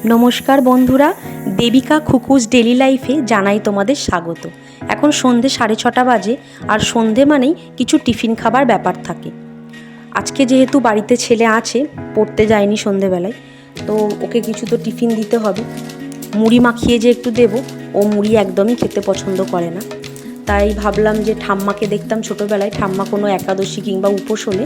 নমস্কার বন্ধুরা, দেবিকা খুকুস ডেলি লাইফে জানাই তোমাদের স্বাগত। এখন সন্ধে 6:30 বাজে, আর সন্ধে মানেই কিছু টিফিন খাবার ব্যাপার থাকে। আজকে যেহেতু বাড়িতে ছেলে আছে, পড়তে যায়নি সন্ধেবেলায়, তো ওকে কিছু তো টিফিন দিতে হবে। মুড়ি মাখিয়ে যে একটু দেবো, ও মুড়ি একদমই খেতে পছন্দ করে না। তাই ভাবলাম যে ঠাম্মাকে দেখতাম ছোটোবেলায়, ঠাম্মা কোনো একাদশী কিংবা উপোস হলে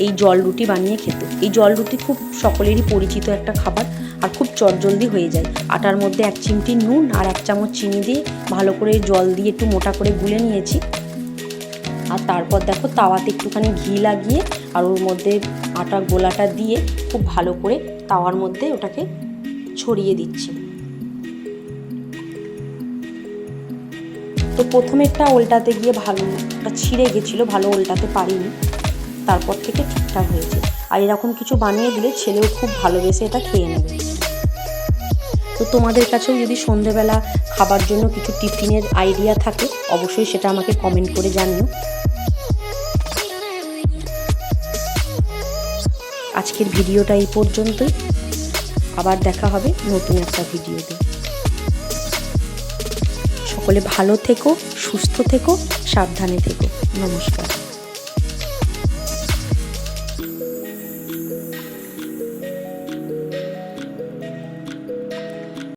এই জল রুটি বানিয়ে খেত। এই জল রুটি খুব সকলেরই পরিচিত একটা খাবার, আর খুব চটজলদি হয়ে যায়। আটার মধ্যে 1 চিমটি নুন আর 1 চামচ চিনি দিয়ে ভালো করে জল দিয়ে একটু মোটা করে গুলে নিয়েছি। আর তারপর দেখো তাওয়াতে একটুখানি ঘি লাগিয়ে আর ওর মধ্যে আটার গোলাটা দিয়ে খুব ভালো করে তাওয়ার মধ্যে ওটাকে ছড়িয়ে দিচ্ছি। তো প্রথমেরটা উল্টাতে গিয়ে ওটা ছিঁড়ে গেছিলো, ভালো উল্টাতে পারিনি। তারপর থেকে ঠিকঠাক হয়েছে। আর এরকম কিছু বানিয়ে দিলে ছেলেও খুব ভালোবেসে এটা খেয়ে নেবে। তো তোমাদের কাছেও যদি সন্ধেবেলা খাবার জন্য কিছু টিফিনের আইডিয়া থাকে, অবশ্যই সেটা আমাকে কমেন্ট করে জানিও। আজকের ভিডিওটা এই পর্যন্তই, আবার দেখা হবে নতুন একটা ভিডিওতে। সকলে ভালো থেকো, সুস্থ থেকো, সাবধানে থেকো। নমস্কার।